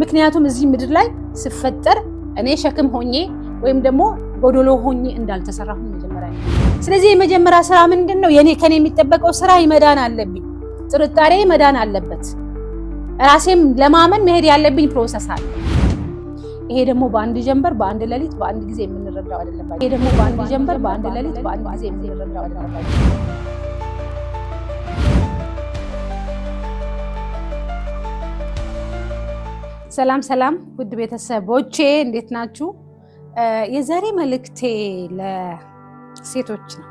ምክንያቱም እዚህ ምድር ላይ ስፈጠር እኔ ሸክም ሆኜ ወይም ደግሞ ጎዶሎ ሆኜ እንዳልተሰራሁ መጀመሪያ። ስለዚህ የመጀመሪያ ስራ ምንድነው? ከኔ የሚጠበቀው ስራ ይመዳን አለብኝ። ጥርጣሬ መዳን አለበት። ራሴም ለማመን መሄድ ያለብኝ ፕሮሰስ አለ። ይሄ ደግሞ በአንድ ጀንበር በአንድ ሌሊት በአንድ ጊዜ የምንረዳው አይደለም። ይሄ ደግሞ በአንድ ጀንበር በአንድ ሌሊት በአንድ ጊዜ የምንረዳው አይደለም። ሰላም ሰላም ውድ ቤተሰቦቼ እንዴት ናችሁ? የዛሬ መልእክቴ ለሴቶች ነው።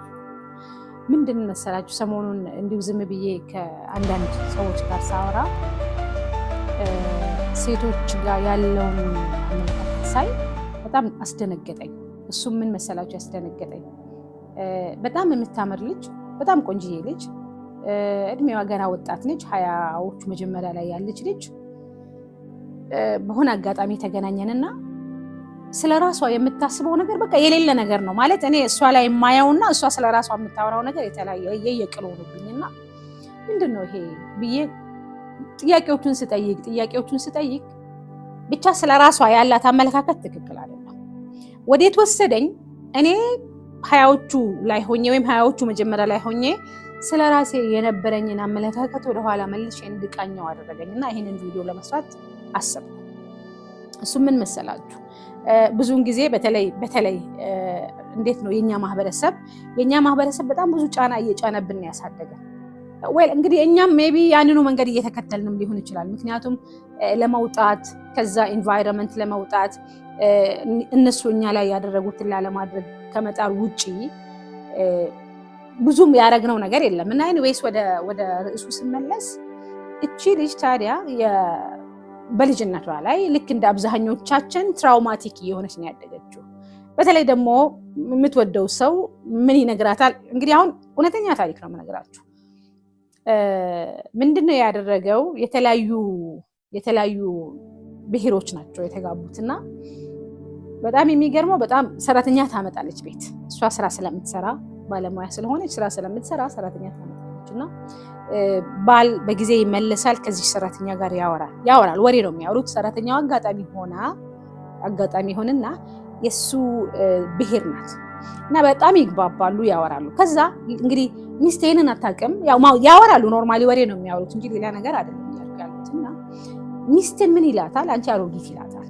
ምንድን መሰላችሁ? ሰሞኑን እንዲሁ ዝም ብዬ ከአንዳንድ ሰዎች ጋር ሳወራ ሴቶች ጋር ያለውን አመለካከት ሳይ በጣም አስደነገጠኝ። እሱም ምን መሰላችሁ ያስደነገጠኝ? በጣም የምታምር ልጅ፣ በጣም ቆንጅዬ ልጅ፣ እድሜዋ ገና ወጣት ነች፣ 20ዎቹ መጀመሪያ ላይ ያለች ልጅ በሆነ አጋጣሚ ተገናኘንና ስለ ራሷ የምታስበው ነገር በቃ የሌለ ነገር ነው ማለት እኔ እሷ ላይ የማየውና እሷ ስለ ራሷ የምታወራው ነገር የተለያየ የቅል ሆኖብኝና ምንድነው ይሄ ብዬ ጥያቄዎቹን ስጠይቅ ብቻ ስለ ራሷ ያላት አመለካከት ትክክል አይደለም። ወዴት ወሰደኝ? እኔ 20ዎቹ ላይ ሆኜ ወይም 20ዎቹ መጀመሪያ ላይ ሆኜ ስለ ራሴ የነበረኝን አመለካከት ወደኋላ መልሼ እንድቃኘው አደረገኝና ይሄንን ቪዲዮ ለመስራት አሰብኩ። እሱ ምን መሰላችሁ? ብዙውን ጊዜ በተለይ እንዴት ነው የኛ ማህበረሰብ በጣም ብዙ ጫና እየጫነብን ያሳደገ እንግዲህ እኛም ሜቢ ያንኑ መንገድ እየተከተልንም ሊሆን ይችላል። ምክንያቱም ለመውጣት ከዛ ኢንቫይሮንመንት ለመውጣት እነሱ እኛ ላይ ያደረጉትን ላለማድረግ ከመጣር ውጪ ብዙም ያደረግነው ነገር የለም እና ኤኒዌይስ ወደ ርዕሱ ስመለስ እቺ ልጅ ታዲያ በልጅነቷ ላይ ልክ እንደ አብዛኞቻችን ትራውማቲክ እየሆነች ነው ያደገችው። በተለይ ደግሞ የምትወደው ሰው ምን ይነግራታል? እንግዲህ አሁን እውነተኛ ታሪክ ነው የምነግራችሁ። ምንድነው ያደረገው? የተለያዩ ብሔሮች ናቸው የተጋቡትና በጣም የሚገርመው በጣም ሰራተኛ ታመጣለች ቤት። እሷ ስራ ስለምትሰራ ባለሙያ ስለሆነች ስራ ስለምትሰራ ሰራተኛ ታመጣለችና ባል በጊዜ ይመለሳል። ከዚህ ሰራተኛ ጋር ያወራል። ወሬ ነው የሚያወሩት። ሰራተኛው አጋጣሚ ሆነና የሱ ብሔር ናት እና በጣም ይግባባሉ፣ ያወራሉ። ከዛ እንግዲህ ሚስቴንን አታውቅም፣ ያወራሉ። ኖርማሊ ወሬ ነው የሚያወሩት እንጂ ሌላ ነገር አይደለም ያሉት። እና ሚስትን ምን ይላታል? አንቺ አሮጊት ይላታል።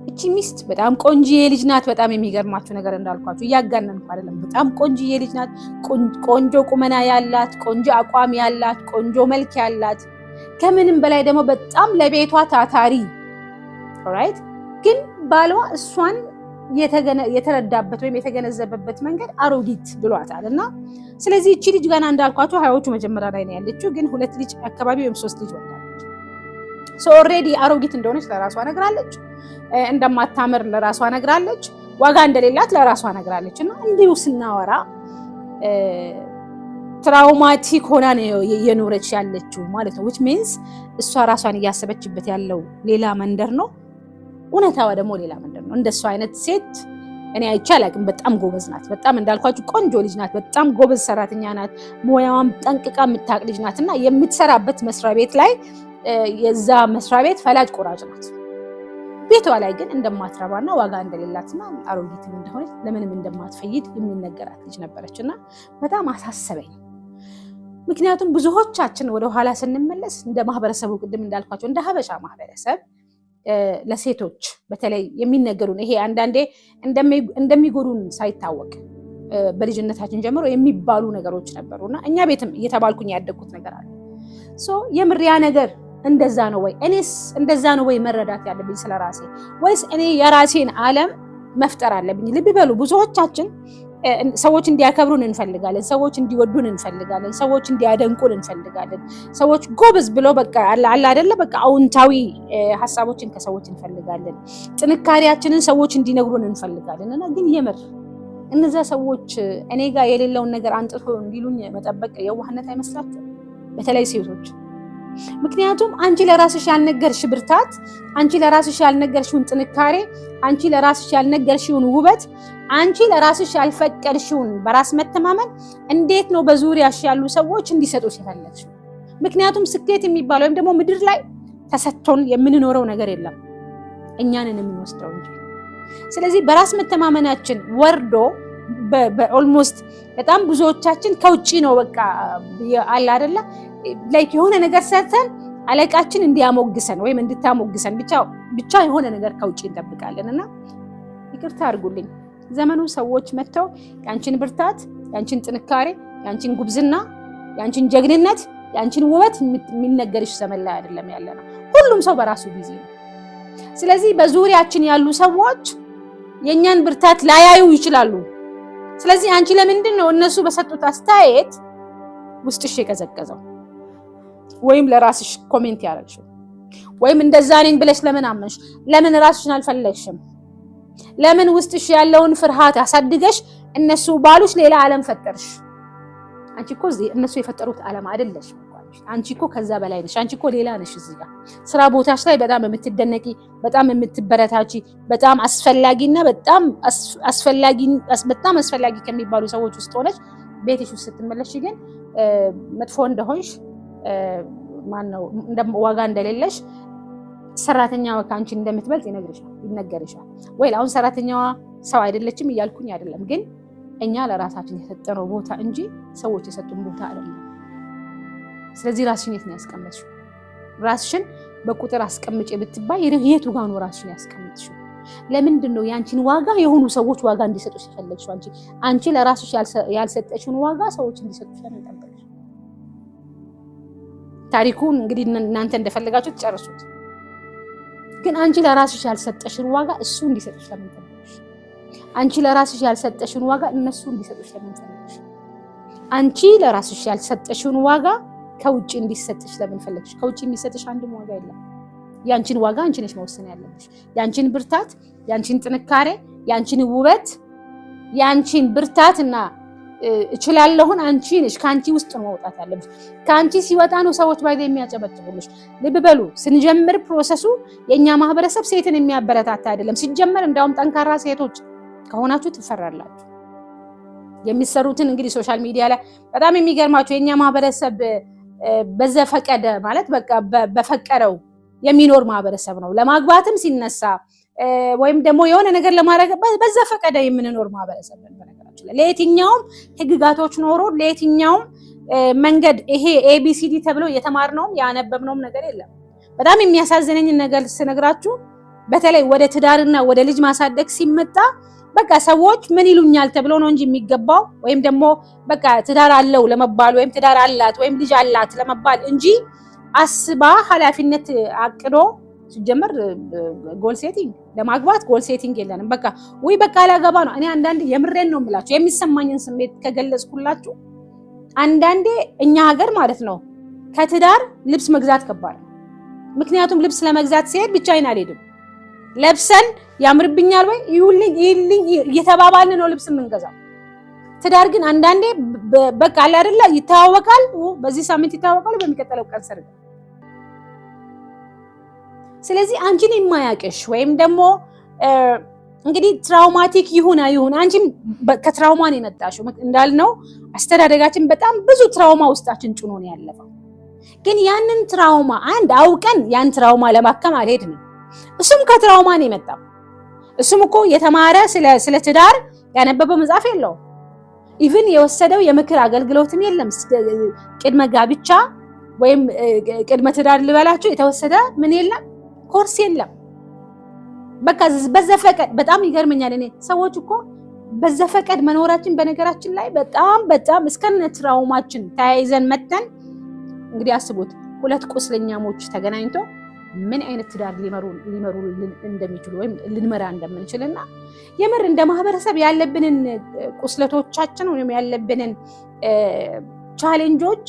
እቺ ሚስት በጣም ቆንጆዬ ልጅ ናት። በጣም የሚገርማችሁ ነገር እንዳልኳችሁ እያጋነንኩ አይደለም። በጣም ቆንጆዬ ልጅ ናት። ቆንጆ ቁመና ያላት፣ ቆንጆ አቋም ያላት፣ ቆንጆ መልክ ያላት፣ ከምንም በላይ ደግሞ በጣም ለቤቷ ታታሪ። ኦራይት። ግን ባሏ እሷን የተረዳበት ወይም የተገነዘበበት መንገድ አሮጊት ብሏታል። እና ስለዚህ እቺ ልጅ ገና እንዳልኳችሁ 20ዎቹ መጀመሪያ ላይ ነው ያለችው። ግን 2 ልጅ አካባቢ ወይም 3 ልጅ ወልዳለች። ኦልሬዲ አሮጊት እንደሆነች ለራሷ ነግራለች። እንደማታምር ለራሷ ነግራለች። ዋጋ እንደሌላት ለራሷ ነግራለች። እና እንዲሁ ስናወራ ትራውማቲክ ሆና ነው የኖረች ያለችው ማለት ነው። which means እሷ ራሷን እያሰበችበት ያለው ሌላ መንደር ነው፣ እውነታዋ ደግሞ ሌላ መንደር ነው። እንደሷ አይነት ሴት እኔ አይቼ አላውቅም። በጣም ጎበዝ ናት። በጣም እንዳልኳችሁ ቆንጆ ልጅ ናት። በጣም ጎበዝ ሰራተኛ ናት። ሙያዋን ጠንቅቃ የምታውቅ ልጅ ናት። እና የምትሰራበት መስሪያ ቤት ላይ የዛ መስሪያ ቤት ፈላጭ ቆራጭ ናት። ቤቷ ላይ ግን እንደማትረባና ዋጋ እንደሌላትና አሮጊትም እንደሆነች ለምንም እንደማትፈይድ የሚነገራት ልጅ ነበረችና በጣም አሳሰበኝ። ምክንያቱም ብዙዎቻችን ወደ ኋላ ስንመለስ እንደ ማህበረሰቡ ቅድም እንዳልኳቸው እንደ ሀበሻ ማህበረሰብ ለሴቶች በተለይ የሚነገሩን ይሄ አንዳንዴ እንደሚጎዱን ሳይታወቅ በልጅነታችን ጀምሮ የሚባሉ ነገሮች ነበሩና እኛ ቤትም እየተባልኩኝ ያደግኩት ነገር አለ። የምሪያ ነገር እንደዛ ነው ወይ? እኔስ እንደዛ ነው ወይ መረዳት ያለብኝ ስለራሴ? ወይስ እኔ የራሴን ዓለም መፍጠር አለብኝ? ልብ በሉ፣ ብዙዎቻችን ሰዎች እንዲያከብሩን እንፈልጋለን፣ ሰዎች እንዲወዱን እንፈልጋለን፣ ሰዎች እንዲያደንቁን እንፈልጋለን። ሰዎች ጎበዝ ብሎ በቃ አለ አይደለ በቃ አውንታዊ ሐሳቦችን ከሰዎች እንፈልጋለን። ጥንካሬያችንን ሰዎች እንዲነግሩን እንፈልጋለን። እና ግን የምር እነዛ ሰዎች እኔ ጋር የሌለውን ነገር አንጥቶ እንዲሉኝ መጠበቅ የዋህነት አይመስላችሁም? በተለይ ሴቶች። ምክንያቱም አንቺ ለራስሽ ያልነገርሽ ብርታት፣ አንቺ ለራስሽ ያልነገርሽውን ጥንካሬ፣ አንቺ ለራስሽ ያልነገርሽውን ውበት፣ አንቺ ለራስሽ ያልፈቀድሽውን በራስ መተማመን እንዴት ነው በዙሪያሽ ያሉ ሰዎች እንዲሰጡሽ የፈለግሽው? ምክንያቱም ስኬት የሚባለው ወይም ደግሞ ምድር ላይ ተሰጥቶን የምንኖረው ነገር የለም እኛንን የምንወስደው እንጂ። ስለዚህ በራስ መተማመናችን ወርዶ በኦልሞስት በጣም ብዙዎቻችን ከውጪ ነው በቃ አለ አይደለ ላይክ የሆነ ነገር ሰርተን አለቃችን እንዲያሞግሰን ወይም እንድታሞግሰን ብቻ የሆነ ነገር ከውጪ እንጠብቃለንና ይቅርታ አድርጉልኝ። ዘመኑ ሰዎች መተው ያንቺን ብርታት፣ ያንቺን ጥንካሬ፣ ያንቺን ጉብዝና፣ ያንቺን ጀግንነት፣ ያንቺን ውበት የሚነገርሽ ዘመን ላይ አይደለም ያለነው። ሁሉም ሰው በራሱ ቢዚ ነው። ስለዚህ በዙሪያችን ያሉ ሰዎች የኛን ብርታት ላያዩ ይችላሉ። ስለዚህ አንቺ ለምንድን ነው እነሱ በሰጡት አስተያየት ውስጥሽ የቀዘቀዘው ወይም ለራስሽ ኮሜንት ያደረግሽው ወይም እንደዛ ነኝ ብለሽ ለምን አመንሽ? ለምን ራስሽን አልፈለግሽም? ለምን ውስጥሽ ያለውን ፍርሃት አሳድገሽ እነሱ ባሉሽ ሌላ ዓለም ፈጠርሽ? አንቺ እኮ እነሱ የፈጠሩት ዓለም አይደለሽ። አንቺ እኮ ከዛ በላይ ነሽ። አንቺ እኮ ሌላ ነሽ። እዚህ ጋር ስራ ቦታሽ ላይ በጣም የምትደነቂ፣ በጣም የምትበረታቺ፣ በጣም አስፈላጊና በጣም አስፈላጊ ከሚባሉ ሰዎች ውስጥ ሆነሽ ቤትሽ ውስጥ ስትመለሽ ግን መጥፎ እንደሆንሽ ማነው ዋጋ እንደሌለሽ ሰራተኛዋ ከአንቺ እንደምትበልጥ ይነገርሻል። ወይ አሁን ሰራተኛዋ ሰው አይደለችም እያልኩኝ አይደለም፣ ግን እኛ ለራሳችን የሰጠነው ቦታ እንጂ ሰዎች የሰጡን ቦታ አይደለም። ስለዚህ ራስሽን የት ነው ያስቀመጥሽው? ራስሽን በቁጥር አስቀምጪ ብትባይ የቱ ጋር ነው ራስሽን ያስቀምጥሽው? ለምንድን ነው ያንቺን ዋጋ የሆኑ ሰዎች ዋጋ እንዲሰጡሽ የፈለግሽው? አንቺ ለራስሽ ያልሰጠሽውን ዋጋ ሰዎች እንዲሰጡሽ ያንጠበቅሽ። ታሪኩን እንግዲህ እናንተ እንደፈለጋችሁ ትጨርሱት፣ ግን አንቺ ለራስሽ ያልሰጠሽን ዋጋ እሱ እንዲሰጡሽ ለምን ፈለግሽ? አንቺ ለራስሽ ያልሰጠሽን ዋጋ እነሱ እንዲሰጡሽ ለምን ፈለግሽ? አንቺ ለራስሽ ያልሰጠሽን ዋጋ ከውጪ እንዲሰጥሽ ለምን ፈለግሽ? ከውጪ የሚሰጥሽ አንድም ዋጋ የለም። ያንቺን ዋጋ አንቺ ነሽ መወሰን ያለብሽ። ያንቺን ብርታት፣ ያንቺን ጥንካሬ፣ ያንቺን ውበት፣ ያንቺን ብርታትና እችላለሁን አንቺ ነሽ ከአንቺ ውስጥ ነው መውጣት ያለብሽ። ከአንቺ ሲወጣ ነው ሰዎች ባይዘ የሚያጨበጭቡልሽ። ልብ በሉ፣ ስንጀምር ፕሮሰሱ የኛ ማህበረሰብ ሴትን የሚያበረታታ አይደለም። ሲጀመር እንዳውም ጠንካራ ሴቶች ከሆናችሁ ትፈራላችሁ። የሚሰሩትን እንግዲህ ሶሻል ሚዲያ ላይ በጣም የሚገርማችሁ የኛ ማህበረሰብ በዘፈቀደ ማለት በቃ በፈቀረው የሚኖር ማህበረሰብ ነው። ለማግባትም ሲነሳ ወይም ደግሞ የሆነ ነገር ለማድረግ በዘፈቀደ የምንኖር ማህበረሰብ ነው። በነገራችን ላይ ለየትኛውም ህግጋቶች ኖሮ ለየትኛውም መንገድ ይሄ ኤቢሲዲ ተብሎ የተማርነውም ያነበብነውም ነገር የለም። በጣም የሚያሳዝነኝ ነገር ስነግራችሁ በተለይ ወደ ትዳርና ወደ ልጅ ማሳደግ ሲመጣ በቃ ሰዎች ምን ይሉኛል ተብሎ ነው እንጂ የሚገባው ወይም ደግሞ በቃ ትዳር አለው ለመባል ወይም ትዳር አላት ወይም ልጅ አላት ለመባል እንጂ አስባ ኃላፊነት አቅዶ ሲጀመር ጎል ሴቲንግ ለማግባት ጎል ሴቲንግ የለንም። በቃ ወይ በቃ አላገባ ነው። እኔ አንዳንዴ የምሬን ነው የምላችሁ የሚሰማኝን ስሜት ከገለጽኩላችሁ አንዳንዴ እኛ ሀገር ማለት ነው ከትዳር ልብስ መግዛት ከባድ ነው። ምክንያቱም ልብስ ለመግዛት ሲሄድ ብቻዬን አልሄድም። ለብሰን ያምርብኛል ወይ ይሁንልኝ እየተባባልን ነው ልብስ የምንገዛው። ትዳር ግን አንዳንዴ በቃ አለ አይደለ ይተዋወቃል፣ በዚህ ሳምንት ይተዋወቃል፣ በሚቀጥለው ቀን ሰርግ። ስለዚህ አንቺን የማያውቅሽ ወይም ደግሞ እንግዲህ ትራውማቲክ ይሁን አንቺም ከትራውማ ነው የመጣሽው። እንዳልነው አስተዳደጋችን በጣም ብዙ ትራውማ ውስጣችን ጭኖ ነው ያለፈው። ግን ያንን ትራውማ አንድ አውቀን ያን ትራውማ ለማከም አልሄድንም። እሱም ከትራውማ ነው የመጣው። እሱም እኮ የተማረ ስለ ትዳር ያነበበው መጽሐፍ የለውም። ኢቭን የወሰደው የምክር አገልግሎትም የለም። ቅድመ ጋብቻ ወይም ቅድመ ትዳር ልበላችሁ የተወሰደ ምን የለም፣ ኮርስ የለም። በቃ በዘፈቀድ በጣም ይገርመኛል። እኔ ሰዎች እኮ በዘፈቀድ መኖራችን በነገራችን ላይ በጣም እስከነ ትራውማችን ተያይዘን መተን እንግዲህ አስቡት ሁለት ቁስለኛሞች ተገናኝቶ ምን አይነት ትዳር ሊመሩ እንደሚችሉ ወይም ልንመራ እንደምንችልና የምር እንደ ማህበረሰብ ያለብንን ቁስለቶቻችን ወይም ያለብንን ቻሌንጆች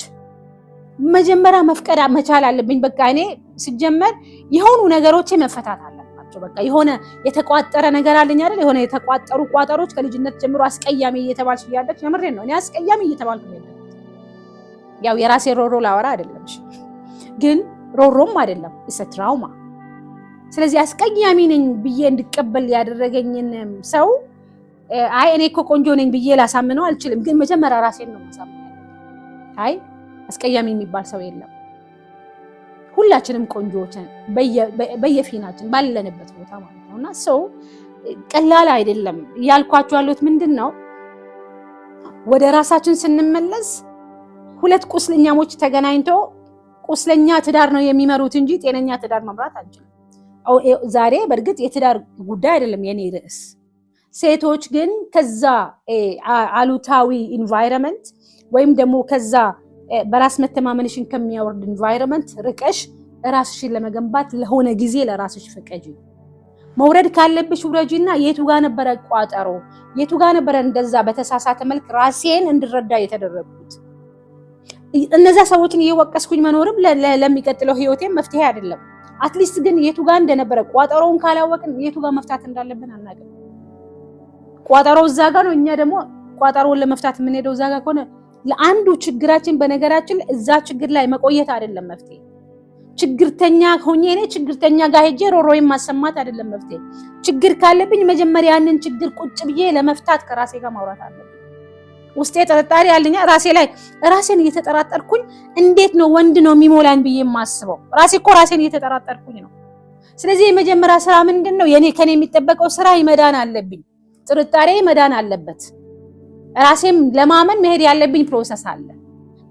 መጀመሪያ መፍቀድ መቻል አለብኝ። በቃ እኔ ሲጀመር የሆኑ ነገሮች መፈታት አለባቸው። በቃ የሆነ የተቋጠረ ነገር አለኝ አይደል? የሆነ የተቋጠሩ ቋጠሮች ከልጅነት ጀምሮ አስቀያሚ እየተባልሽ ያለች የምሬን ነው። እኔ አስቀያሚ እየተባልኩ ነው። ያው የራሴ ሮሮ ላወራ አይደለም ግን ሮሮም አይደለም እሰ ትራውማ። ስለዚህ አስቀያሚ ነኝ ብዬ እንድቀበል ያደረገኝን ሰው አይ እኔ እኮ ቆንጆ ነኝ ብዬ ላሳምነው አልችልም። ግን መጀመሪያ ራሴን ነው ማሳመን። አይ አስቀያሚ የሚባል ሰው የለም። ሁላችንም ቆንጆዎች ነን በየፊናችን ባለንበት ቦታ ማለት ነውና ሰው ቀላል አይደለም ያልኳችሁ ያሉት ምንድነው ወደ ራሳችን ስንመለስ ሁለት ቁስለኛሞች ተገናኝተው ቁስለኛ ትዳር ነው የሚመሩት እንጂ ጤነኛ ትዳር መምራት አንችልም። ዛሬ በእርግጥ የትዳር ጉዳይ አይደለም የኔ ርዕስ። ሴቶች ግን ከዛ አሉታዊ ኢንቫይሮንመንት ወይም ደግሞ ከዛ በራስ መተማመንሽን ከሚያወርድ ኢንቫይሮንመንት ርቀሽ ራስሽን ለመገንባት ለሆነ ጊዜ ለራስሽ ፍቀጂ። መውረድ ካለብሽ ውረጂና የቱ ጋር ነበረ ቋጠሮ፣ የቱ ጋር ነበረ እንደዛ በተሳሳተ መልክ ራሴን እንድረዳ የተደረጉት። እነዛ ሰዎችን እየወቀስኩኝ መኖርም ለሚቀጥለው ህይወቴም መፍትሄ አይደለም። አትሊስት ግን የቱ ጋር እንደነበረ ቋጠሮውን ካላወቅን የቱ ጋር መፍታት እንዳለብን አናውቅም። ቋጠሮው እዛ ጋር ነው፣ እኛ ደግሞ ቋጠሮውን ለመፍታት የምንሄደው እዛ ጋር ከሆነ ለአንዱ ችግራችን በነገራችን እዛ ችግር ላይ መቆየት አይደለም መፍትሄ። ችግርተኛ ሆኜ እኔ ችግርተኛ ጋር ሄጄ ሮሮዬን ማሰማት አይደለም መፍትሄ። ችግር ካለብኝ መጀመሪያ ያንን ችግር ቁጭ ብዬ ለመፍታት ከራሴ ጋር ማውራት አለብኝ። ውስጤ ጥርጣሬ አለኛ ራሴ ላይ ራሴን እየተጠራጠርኩኝ እንዴት ነው ወንድ ነው የሚሞላኝ ብዬ የማስበው? ራሴ እኮ ራሴን እየተጠራጠርኩኝ ነው። ስለዚህ የመጀመሪያ ስራ ምንድነው? ከኔ የሚጠበቀው ስራ መዳን አለብኝ። ጥርጣሬ መዳን አለበት። ራሴም ለማመን መሄድ ያለብኝ ፕሮሰስ አለ።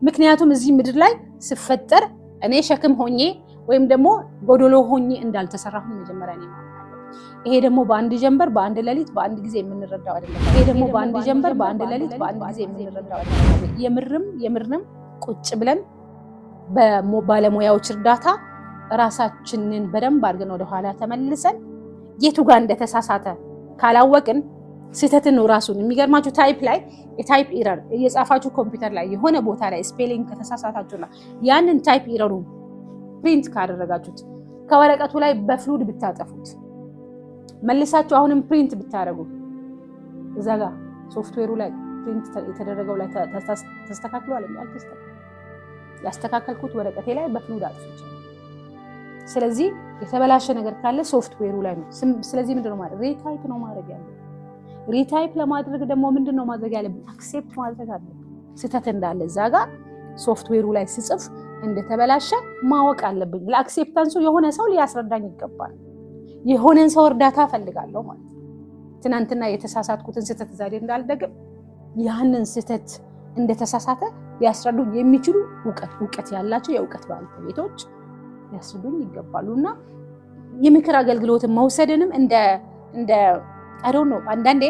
ምክንያቱም እዚህ ምድር ላይ ስፈጠር እኔ ሸክም ሆኜ ወይም ደግሞ ጎዶሎ ሆኜ እንዳልተሰራሁ መጀመሪያ ነው። ይሄ ደግሞ በአንድ ጀንበር በአንድ ሌሊት በአንድ ጊዜ የምንረዳው አይደለም። ይሄ ደግሞ በአንድ ጀንበር በአንድ ሌሊት በአንድ ጊዜ የምንረዳው አይደለም። የምርም ቁጭ ብለን በባለሙያዎች እርዳታ ራሳችንን በደንብ አድርገን ወደ ኋላ ተመልሰን የቱ ጋር እንደተሳሳተ ካላወቅን ስህተትን ነው ራሱን የሚገርማችሁ ታይፕ ላይ የታይፕ ኢረር እየጻፋችሁ ኮምፒውተር ላይ የሆነ ቦታ ላይ ስፔሊንግ ከተሳሳታችሁና ያንን ታይፕ ኢረሩን ፕሪንት ካደረጋችሁት ከወረቀቱ ላይ በፍሉድ ብታጠፉት መልሳችሁ አሁንም ፕሪንት ብታደርጉ እዛ ጋር ሶፍትዌሩ ላይ ፕሪንት የተደረገው ላይ ተስተካክሏል ያስተካከልኩት ወረቀቴ ላይ በፍሉድ አጥፍቼ። ስለዚህ የተበላሸ ነገር ካለ ሶፍትዌሩ ላይ ነው። ስለዚህ ምንድነው ማለት ሪታይፕ ነው ማድረግ ያለው። ሪታይፕ ለማድረግ ደግሞ ምንድነው ማድረግ ያለብን? አክሴፕት ማድረግ አለብን ስህተት እንዳለ እዛ ጋር ሶፍትዌሩ ላይ ሲጽፍ እንደተበላሸ ማወቅ አለብኝ። ለአክሴፕታንሱ የሆነ ሰው ሊያስረዳኝ ይገባል። የሆነን ሰው እርዳታ ፈልጋለሁ ማለት ነው። ትናንትና የተሳሳትኩትን ስህተት ዛሬ እንዳልደግም ያንን ስህተት እንደተሳሳተ ሊያስረዱኝ የሚችሉ እውቀት ያላቸው የእውቀት ባለቤቶች ሊያስረዱኝ ይገባሉና የምክር አገልግሎትን መውሰድንም እንደ አይዶን ነው። አንዳንዴ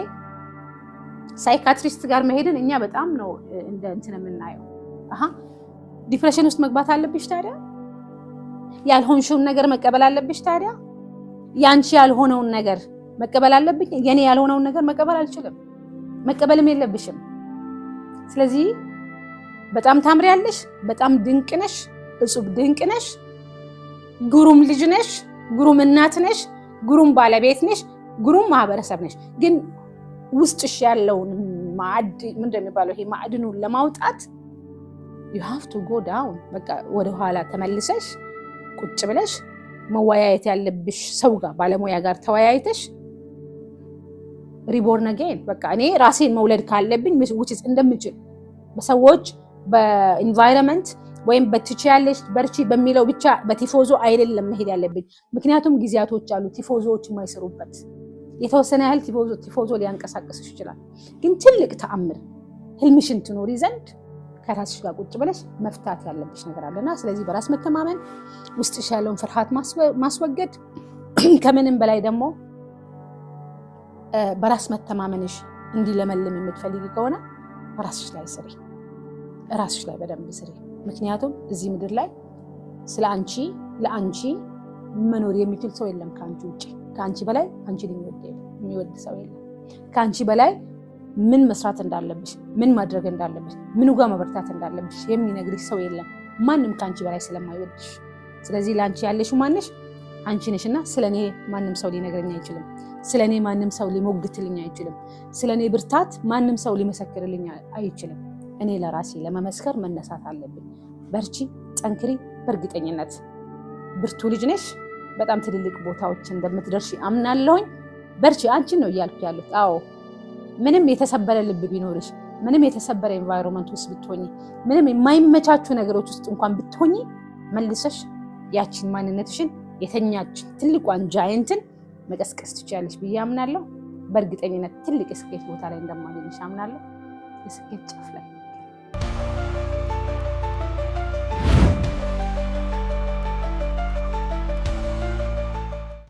ሳይካትሪስት ጋር መሄድን እኛ በጣም ነው እንደ እንትን የምናየው። ዲፕሬሽን ውስጥ መግባት አለብሽ ታዲያ? ያልሆንሽውን ነገር መቀበል አለብሽ ታዲያ? ያንቺ ያልሆነውን ነገር መቀበል አለብኝ? የኔ ያልሆነውን ነገር መቀበል አልችልም፣ መቀበልም የለብሽም። ስለዚህ በጣም ታምሪያለሽ፣ በጣም ድንቅ ነሽ፣ እጹብ ድንቅ ነሽ፣ ግሩም ልጅ ነሽ፣ ግሩም እናት ነሽ፣ ግሩም ባለቤት ነሽ፣ ግሩም ማህበረሰብ ነሽ። ግን ውስጥሽ ያለውን ምንድን የሚባለው ይሄ ማዕድኑን ለማውጣት you have to go down። በቃ ወደ ኋላ ተመልሰሽ ቁጭ ብለሽ መወያየት ያለብሽ ሰው ጋር ባለሙያ ጋር ተወያይተሽ ሪቦርን አጌን በቃ እኔ ራሴን መውለድ ካለብኝ which is እንደምችል በሰዎች በኢንቫይሮንመንት ወይም በትችያለሽ በርቺ በሚለው ብቻ በቲፎዞ አይደለም መሄድ ያለብኝ። ምክንያቱም ጊዜያቶች አሉ ቲፎዞዎች የማይሰሩበት። የተወሰነ ያህል ቲፎዞ ሊያንቀሳቀስሽ ይችላል። ግን ትልቅ ተአምር ህልምሽን ትኖሪ ዘንድ ከራስሽ ጋር ቁጭ ብለሽ መፍታት ያለብሽ ነገር አለና ስለዚህ በራስ መተማመን ውስጥሽ ያለውን ፍርሃት ማስወገድ ከምንም በላይ ደግሞ በራስ መተማመንሽ እንዲለመልም የምትፈልጊ ከሆነ ራስሽ ላይ ስሪ፣ ራስሽ ላይ በደንብ ስሪ። ምክንያቱም እዚህ ምድር ላይ ስለ አንቺ ለአንቺ መኖር የሚችል ሰው የለም ከአንቺ ውጪ። ከአንቺ በላይ አንቺን የሚወድ ሰው የለም። ከአንቺ በላይ ምን መስራት እንዳለብሽ፣ ምን ማድረግ እንዳለብሽ፣ ምኑ ጋር መበርታት እንዳለብሽ የሚነግርሽ ሰው የለም፣ ማንም ከአንቺ በላይ ስለማይወድሽ። ስለዚህ ለአንቺ ያለሽው ማንሽ አንቺ ነሽና ስለኔ ማንም ሰው ሊነግረኝ አይችልም። ስለኔ ማንም ሰው ሊሞግትልኝ አይችልም። ስለኔ ብርታት ማንም ሰው ሊመሰክርልኝ አይችልም። እኔ ለራሴ ለመመስከር መነሳት አለብኝ። በርቺ፣ ጠንክሪ። በእርግጠኝነት ብርቱ ልጅ ነሽ። በጣም ትልልቅ ቦታዎች እንደምትደርሺ አምናለሁኝ። በርቺ። አንቺን ነው እያልኩ ያሉት። አዎ ምንም የተሰበረ ልብ ቢኖርሽ፣ ምንም የተሰበረ ኤንቫይሮንመንት ውስጥ ብትሆኚ፣ ምንም የማይመቻቹ ነገሮች ውስጥ እንኳን ብትሆኚ መልሰሽ ያቺን ማንነትሽን የተኛች ትልቋን ጃይንትን መቀስቀስ ትችያለሽ ብዬ አምናለሁ። በእርግጠኝነት ትልቅ የስኬት ቦታ ላይ እንደማገኝሽ አምናለሁ። የስኬት ጫፍ ላይ